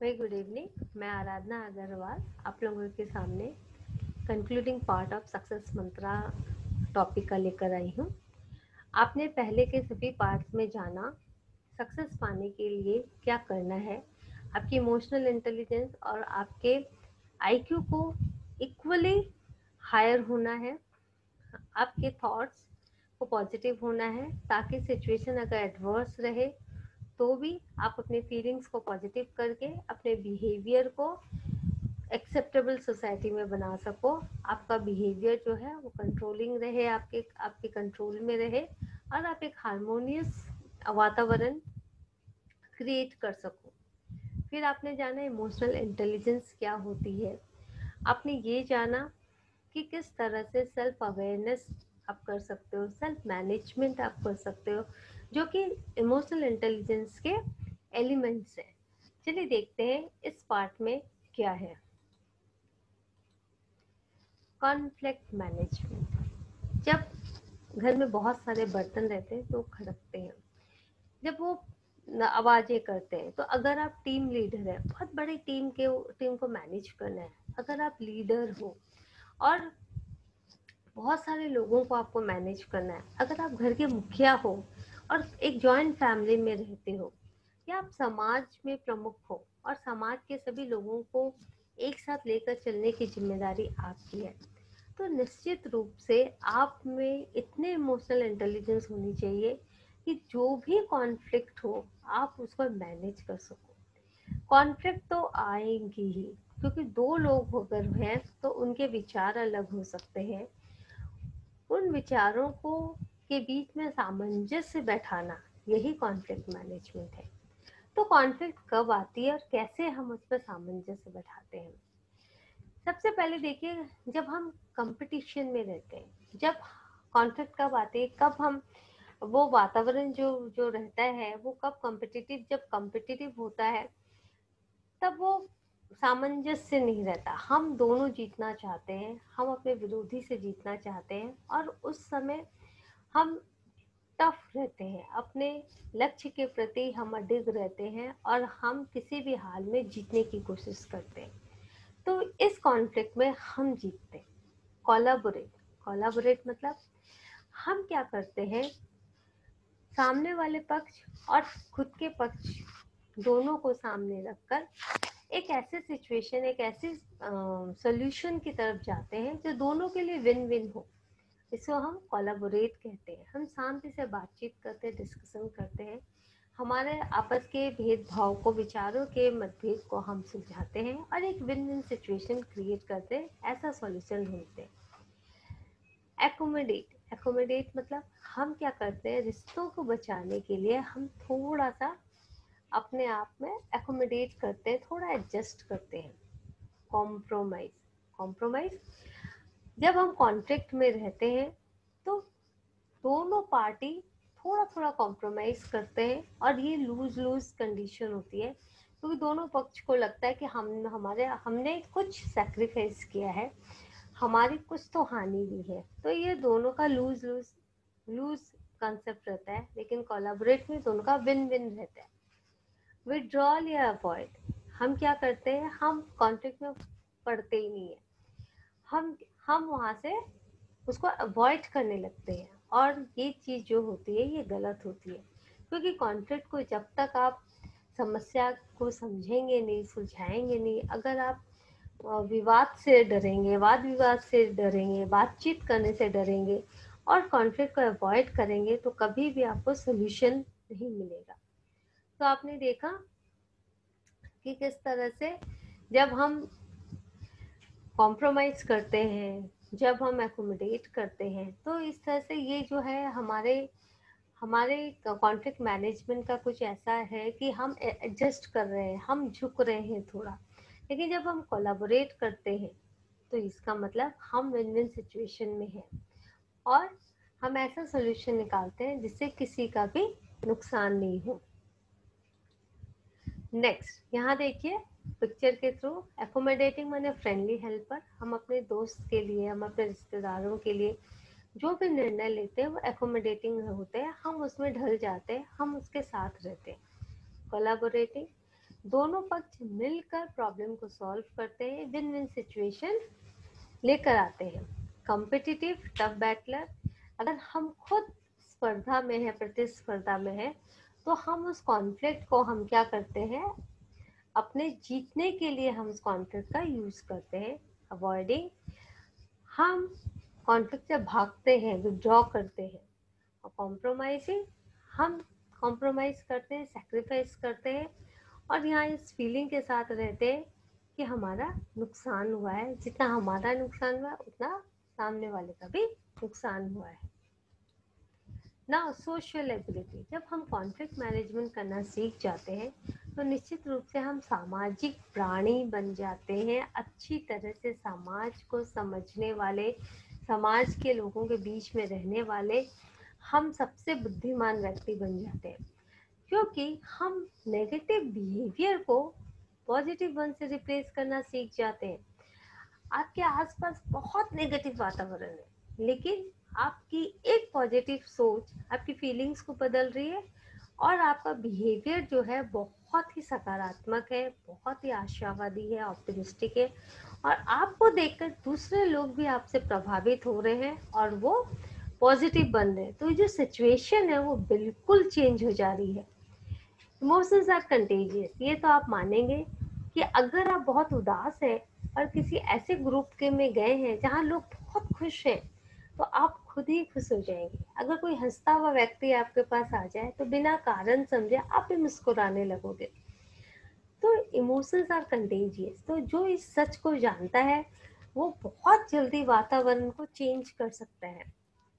Very good evening. मैं आराधना अग्रवाल आप लोगों के सामने concluding part of success Mantra topic का लेकर आई हूँ। आपने पहले के सभी पार्ट्स में जाना सक्सेस पाने के लिए क्या करना है, आपकी इमोशनल इंटेलिजेंस और आपके आईक्यू को इक्वली हायर होना है, आपके थॉट्स को पॉजिटिव होना है ताकि सिचुएशन अगर एडवर्स रहे तो भी आप अपने फीलिंग्स को पॉजिटिव करके अपने बिहेवियर को एक्सेप्टेबल सोसाइटी में बना सको। आपका बिहेवियर जो है वो कंट्रोलिंग रहे, आपके आपके कंट्रोल में रहे और आप एक हारमोनियस वातावरण क्रिएट कर सको। फिर आपने जाना इमोशनल इंटेलिजेंस क्या होती है। आपने ये जाना कि किस तरह से सेल्फ अवेयरनेस आप कर सकते हो, सेल्फ मैनेजमेंट आप कर सकते हो, जो कि इमोशनल इंटेलिजेंस के एलिमेंट्स हैं। चलिए देखते हैं इस पार्ट में क्या है। Conflict management. जब घर में बहुत सारे बर्तन रहते हैं तो खड़कते हैं, जब वो आवाजें करते हैं, तो अगर आप टीम लीडर है, बहुत बड़ी टीम को मैनेज करना है, अगर आप लीडर हो और बहुत सारे लोगों को आपको मैनेज करना है, अगर आप घर के मुखिया हो और एक जॉइंट फैमिली में रहते हो, या आप समाज में प्रमुख हो और समाज के सभी लोगों को एक साथ लेकर चलने की जिम्मेदारी आपकी है, तो निश्चित रूप से आप में इतने इमोशनल इंटेलिजेंस होनी चाहिए कि जो भी कॉन्फ्लिक्ट हो आप उसको मैनेज कर सको। कॉन्फ्लिक्ट तो आएंगी ही, क्योंकि दो लोग अगर हैं तो उनके विचार अलग हो सकते हैं। उन विचारों को के बीच में सामंजस्य बैठाना, यही कॉन्फ्लिक्ट मैनेजमेंट है। तो कॉन्फ्लिक्ट कब आती है और कैसे हम उस पर सामंजस्य बैठाते हैं। सबसे पहले देखिए, जब हम कंपटीशन में रहते हैं, जब कॉन्फ्लिक्ट कब आते हैं, कब हम वो वातावरण जो जो रहता है वो कब कॉम्पिटिटिव, जब कॉम्पिटिटिव होता है तब वो सामंजस्य नहीं रहता। हम दोनों जीतना चाहते हैं, हम अपने विरोधी से जीतना चाहते हैं और उस समय हम टफ रहते हैं, अपने लक्ष्य के प्रति हम अडिग रहते हैं और हम किसी भी हाल में जीतने की कोशिश करते हैं। तो इस कॉन्फ्लिक्ट में हम जीतते हैं। कोलैबोरेट। कोलैबोरेट मतलब हम क्या करते हैं, सामने वाले पक्ष और खुद के पक्ष दोनों को सामने रखकर एक ऐसे सिचुएशन, एक ऐसे सॉल्यूशन की तरफ जाते हैं जो दोनों के लिए विन विन हो। इसको हम कोलैबोरेट कहते हैं। हम शांति से बातचीत करते हैं, डिस्कशन करते हैं, हमारे आपस के भेदभाव को, विचारों के मतभेद को हम सुलझाते हैं और एक विन विन सिचुएशन क्रिएट करते हैं, ऐसा सॉल्यूशन ढूंढते हैं। एकोमोडेट। एकोमोडेट मतलब हम क्या करते हैं, रिश्तों को बचाने के लिए हम थोड़ा सा अपने आप में एकोमोडेट करते हैं, थोड़ा एडजस्ट करते हैं। कॉम्प्रोमाइज। कॉम्प्रोमाइज, जब हम कॉन्फ्लिक्ट में रहते हैं तो दोनों पार्टी थोड़ा थोड़ा कॉम्प्रोमाइज करते हैं और ये लूज लूज कंडीशन होती है, क्योंकि दोनों पक्ष को लगता है कि हमने कुछ सेक्रीफाइस किया है, हमारी कुछ तो हानि भी है, तो ये दोनों का लूज लूज लूज कंसेप्ट रहता है। लेकिन कोलैबोरेट में दोनों का विन विन रहता है। विड्रॉल या अवॉइड, हम क्या करते हैं, हम कॉन्फ्लिक्ट में पड़ते ही नहीं है, हम हम वहाँ से उसको अवॉइड करने लगते हैं और ये चीज़ जो होती है ये गलत होती है, क्योंकि कॉन्फ्लिक्ट को जब तक आप समस्या को समझेंगे नहीं, सुलझाएंगे नहीं, अगर आप विवाद से डरेंगे, वाद विवाद से डरेंगे, बातचीत करने से डरेंगे और कॉन्फ्लिक्ट को अवॉइड करेंगे तो कभी भी आपको सोल्यूशन नहीं मिलेगा। तो आपने देखा कि किस तरह से जब हम कॉम्प्रोमाइज करते हैं, जब हम एकोमोडेट करते हैं, तो इस तरह से ये जो है हमारे हमारे कॉन्फ्लिक्ट मैनेजमेंट का कुछ ऐसा है कि हम एडजस्ट कर रहे हैं, हम झुक रहे हैं थोड़ा। लेकिन जब हम कोलैबोरेट करते हैं तो इसका मतलब हम विन विन सिचुएशन में हैं और हम ऐसा सोल्यूशन निकालते हैं जिससे किसी का भी नुकसान नहीं हो। नेक्स्ट यहाँ देखिए, पिक्चर के थ्रू एकोमोडेटिंग माने फ्रेंडली हेल्पर। हम अपने दोस्त के लिए, हम अपने रिश्तेदारों के लिए जो भी निर्णय लेते हैं वो एकोमोडेटिंग होते हैं, हम उसमें ढल जाते हैं, हम उसके साथ रहते हैं। कोलैबोरेटिंग, दोनों पक्ष मिलकर प्रॉब्लम को सॉल्व करते हैं, विन विन सिचुएशन लेकर आते हैं। कॉम्पिटिटिव टफ बैटलर, अगर हम खुद स्पर्धा में है, प्रतिस्पर्धा में है, तो हम उस कॉन्फ्लिक्ट को हम क्या करते हैं, अपने जीतने के लिए हम उस कॉन्फ्लिक्ट का यूज करते हैं। अवॉइडिंग, हम कॉन्फ्लिक्ट से भागते हैं, विड्रॉ करते हैं। और कॉम्प्रोमाइजिंग, हम कॉम्प्रोमाइज करते हैं, सेक्रीफाइस करते हैं और यहाँ इस फीलिंग के साथ रहते हैं कि हमारा नुकसान हुआ है, जितना हमारा नुकसान हुआ है उतना सामने वाले का भी नुकसान हुआ है ना। सोशल एबिलिटी, जब हम कॉन्फ्लिक्ट मैनेजमेंट करना सीख जाते हैं तो निश्चित रूप से हम सामाजिक प्राणी बन जाते हैं, अच्छी तरह से समाज को समझने वाले, समाज के लोगों के बीच में रहने वाले हम सबसे बुद्धिमान व्यक्ति बन जाते हैं, क्योंकि हम नेगेटिव बिहेवियर को पॉजिटिव वन से रिप्लेस करना सीख जाते हैं। आपके आसपास बहुत नेगेटिव वातावरण है, लेकिन आपकी एक पॉजिटिव सोच आपकी फीलिंग्स को बदल रही है और आपका बिहेवियर जो है बहुत ही सकारात्मक है, बहुत ही आशावादी है, ऑप्टिमिस्टिक है और आपको देखकर दूसरे लोग भी आपसे प्रभावित हो रहे हैं और वो पॉजिटिव बन रहे हैं। तो जो सिचुएशन है वो बिल्कुल चेंज हो जा रही है। इमोशंस आर कंटेजियस, ये तो आप मानेंगे कि अगर आप बहुत उदास हैं और किसी ऐसे ग्रुप के में गए हैं जहाँ लोग बहुत खुश हैं, तो आप खुद ही खुश हो जाएंगे। अगर कोई हंसता हुआ व्यक्ति आपके पास आ जाए तो बिना कारण समझे आप भी मुस्कुराने लगोगे। तो इमोशंस आर कंटेजियस, तो जो इस सच को जानता है वो बहुत जल्दी वातावरण को चेंज कर सकता है।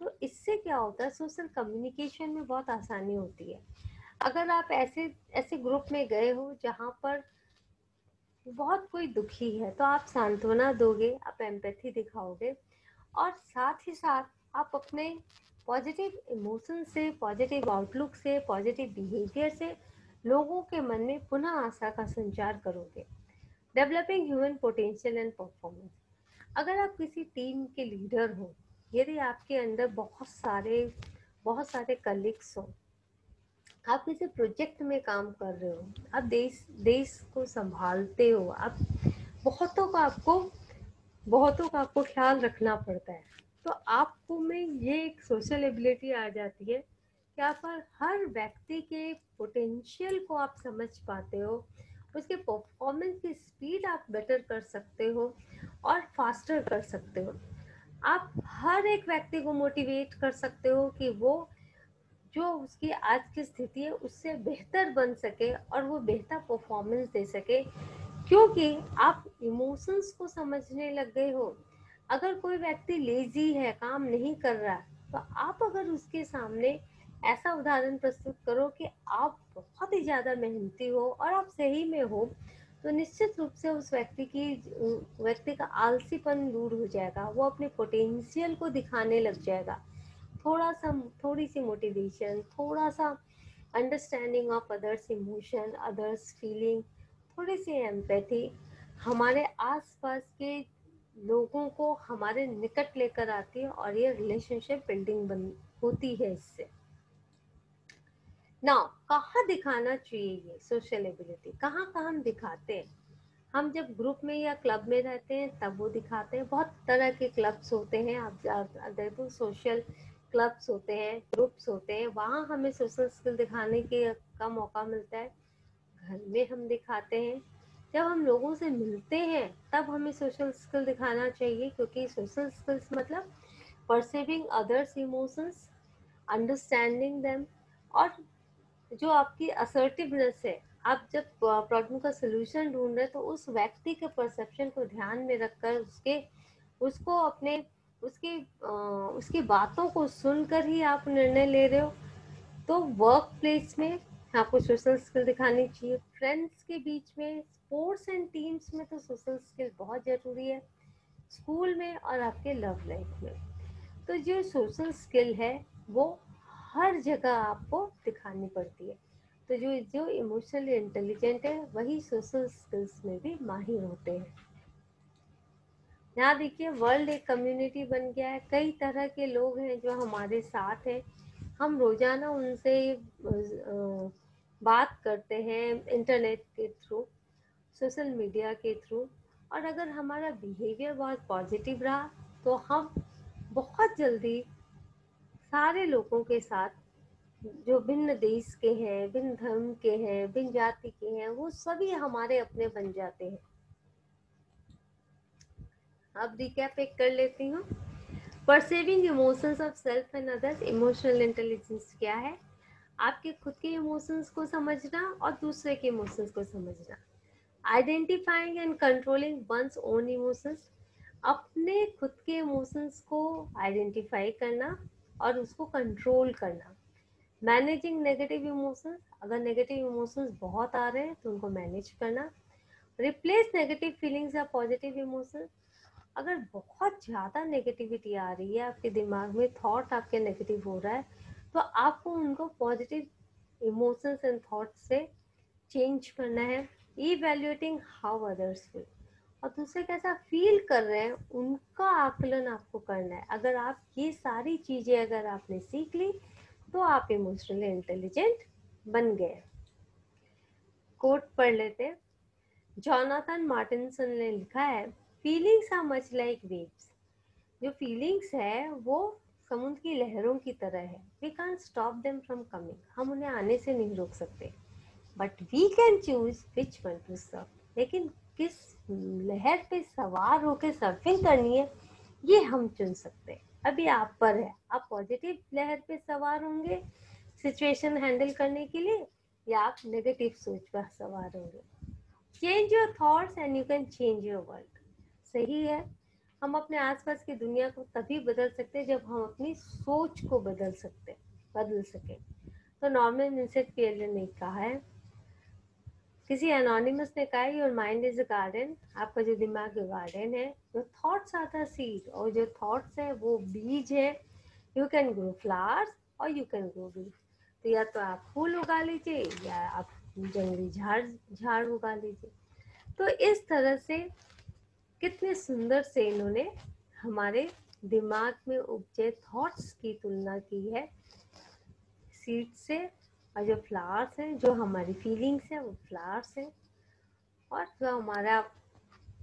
तो इससे क्या होता है, सोशल कम्युनिकेशन में बहुत आसानी होती है। अगर आप ऐसे ऐसे ग्रुप में गए हो जहाँ पर बहुत कोई दुखी है, तो आप सांत्वना दोगे, आप एम्पैथी दिखाओगे और साथ ही साथ आप अपने पॉजिटिव इमोशन से, पॉजिटिव आउटलुक से, पॉजिटिव बिहेवियर से लोगों के मन में पुनः आशा का संचार करोगे। Developing human potential and performance, अगर आप किसी टीम के लीडर हो, यदि आपके अंदर बहुत सारे कलीग्स हो, आप किसी प्रोजेक्ट में काम कर रहे हो, आप देश को संभालते हो, आप बहुतों का आपको ख्याल रखना पड़ता है, तो आपको में ये एक सोशल एबिलिटी आ जाती है कि आप हर व्यक्ति के पोटेंशियल को आप समझ पाते हो, उसके परफॉर्मेंस की स्पीड आप बेटर कर सकते हो और फास्टर कर सकते हो। आप हर एक व्यक्ति को मोटिवेट कर सकते हो कि वो जो उसकी आज की स्थिति है उससे बेहतर बन सके और वो बेहतर परफॉर्मेंस दे सके, क्योंकि आप इमोशंस को समझने लग गए हो। अगर कोई व्यक्ति लेजी है, काम नहीं कर रहा, तो आप अगर उसके सामने ऐसा उदाहरण प्रस्तुत करो कि आप बहुत ही ज़्यादा मेहनती हो और आप सही में हो, तो निश्चित रूप से उस व्यक्ति का आलसीपन दूर हो जाएगा, वो अपने पोटेंशियल को दिखाने लग जाएगा। थोड़ी सी मोटिवेशन, थोड़ा सा understanding of others emotion, others feeling, थोड़ी सी एम्पैथी हमारे आसपास के लोगों को हमारे निकट लेकर आती है और ये रिलेशनशिप बिल्डिंग बन होती है इससे। नाउ कहाँ दिखाना चाहिए ये सोशल एबिलिटी, कहाँ कहाँ हम दिखाते हैं? हम जब ग्रुप में या क्लब में रहते हैं तब वो दिखाते हैं। बहुत तरह के क्लब्स होते हैं, आप देखो सोशल क्लब्स होते हैं, ग्रुप्स होते हैं, वहाँ हमें सोशल स्किल दिखाने का मौका मिलता है। घर में हम दिखाते हैं, जब हम लोगों से मिलते हैं तब हमें सोशल स्किल दिखाना चाहिए, क्योंकि सोशल स्किल्स मतलब perceiving others emotions, understanding them, और जो आपकी असर्टिवनेस है। आप जब प्रॉब्लम का सलूशन ढूंढ रहे हैं तो उस व्यक्ति के परसेप्शन को ध्यान में रखकर उसको अपने उसकी बातों को सुनकर ही आप निर्णय ले रहे हो। तो वर्क प्लेस में आपको सोशल स्किल दिखानी चाहिए, फ्रेंड्स के बीच में, स्पोर्ट्स एंड टीम्स में तो सोशल स्किल बहुत ज़रूरी है, स्कूल में और आपके लव लाइफ में। तो जो सोशल स्किल है वो हर जगह आपको दिखानी पड़ती है। तो जो जो इमोशनली इंटेलिजेंट है वही सोशल स्किल्स में भी माहिर होते हैं। यहाँ देखिए, वर्ल्ड एक कम्युनिटी बन गया है, कई तरह के लोग हैं जो हमारे साथ हैं, हम रोजाना उनसे बात करते हैं इंटरनेट के थ्रू, सोशल मीडिया के थ्रू, और अगर हमारा बिहेवियर बहुत पॉजिटिव रहा तो हम बहुत जल्दी सारे लोगों के साथ, जो भिन्न देश के हैं, भिन्न धर्म के हैं, भिन्न जाति के हैं, वो सभी हमारे अपने बन जाते हैं। अब रिकैप एक कर लेती हूँ। Perceiving emotions of self and others, emotional intelligence क्या है? आपके खुद के इमोशंस को समझना और दूसरे के इमोशंस को समझना। Identifying and controlling one's own emotions, अपने खुद के इमोशंस को आइडेंटिफाई करना और उसको कंट्रोल करना। मैनेजिंग नेगेटिव इमोशंस, अगर नेगेटिव इमोशंस बहुत आ रहे हैं तो उनको मैनेज करना। रिप्लेस नेगेटिव फीलिंग्स या पॉजिटिव इमोशंस, अगर बहुत ज़्यादा नेगेटिविटी आ रही है, आपके दिमाग में थॉट आपके नेगेटिव हो रहा है, तो आपको उनको पॉजिटिव इमोशंस एंड थॉट्स से चेंज करना है। इवैल्यूएटिंग हाउ अदर्स फील, और दूसरे कैसा फील कर रहे हैं उनका आकलन आपको करना है। अगर आप ये सारी चीज़ें अगर आपने सीख ली तो आप इमोशनली इंटेलिजेंट बन गए। कोट पढ़ लेते हैं। जॉनाथन मार्टिनसन ने लिखा है, feelings are much like waves. जो फीलिंग्स है वो समुद्र की लहरों की तरह है। We can't stop them from coming, हम उन्हें आने से नहीं रोक सकते, but we can choose which one to surf. लेकिन किस लहर पे सवार होकर सर्फिंग करनी है ये हम चुन सकते हैं। अभी आप पर है, आप पॉजिटिव लहर पे सवार होंगे सिचुएशन हैंडल करने के लिए, या आप नेगेटिव सोच पर सवार होंगे। Change your thoughts and you can change your world. सही है, हम अपने आसपास की दुनिया को तभी बदल सकते हैं जब हम अपनी सोच को बदल सके। तो नॉर्मन विंसेंट पियरले ने कहा है, किसी एनोनिमस ने कहा, your mind is a garden, आपका जो दिमाग गार्डन है, your thoughts are the seed, और जो थॉट्स है वो बीज है। यू कैन ग्रो फ्लावर्स और यू कैन ग्रो लीफ, तो या तो आप फूल उगा लीजिए या आप जंगली झाड़ उगा लीजिए। तो इस तरह से कितने सुंदर से इन्होंने हमारे दिमाग में उपजे थॉट्स की तुलना की है सीड से, और जो फ्लावर्स हैं, जो हमारी फीलिंग्स हैं वो फ्लावर्स हैं, और जो हमारा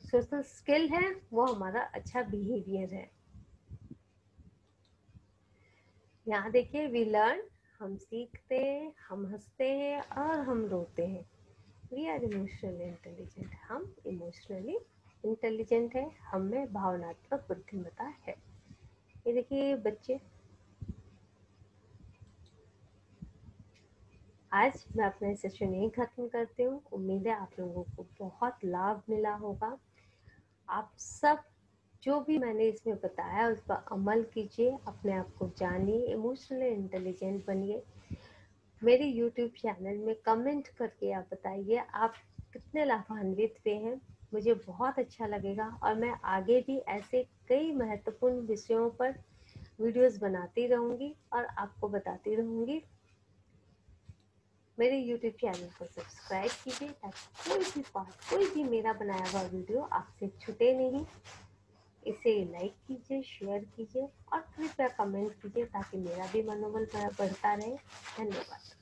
सोशल स्किल है वो हमारा अच्छा बिहेवियर है। यहाँ देखिए, वी लर्न, हम सीखते हैं, हम हंसते हैं और हम रोते हैं। वी आर इमोशनली इंटेलिजेंट, हम इमोशनली इंटेलिजेंट है, हम में भावनात्मक बुद्धिमत्ता है। ये देखिए बच्चे, आज मैं अपना सेशन यहीं खत्म करती हूँ। उम्मीद है आप लोगों को बहुत लाभ मिला होगा। आप सब जो भी मैंने इसमें बताया उस पर अमल कीजिए, अपने आप को जानिए, इमोशनली इंटेलिजेंट बनिए। मेरे यूट्यूब चैनल में कमेंट करके आप बताइए आप कितने लाभान्वित हुए हैं, मुझे बहुत अच्छा लगेगा। और मैं आगे भी ऐसे कई महत्वपूर्ण विषयों पर वीडियोस बनाती रहूँगी और आपको बताती रहूँगी। मेरे YouTube चैनल को सब्सक्राइब कीजिए ताकि कोई भी मेरा बनाया हुआ वीडियो आपसे छूटे नहीं। इसे लाइक कीजिए, शेयर कीजिए और कृपया कमेंट कीजिए ताकि मेरा भी मनोबल बढ़ता रहे। धन्यवाद।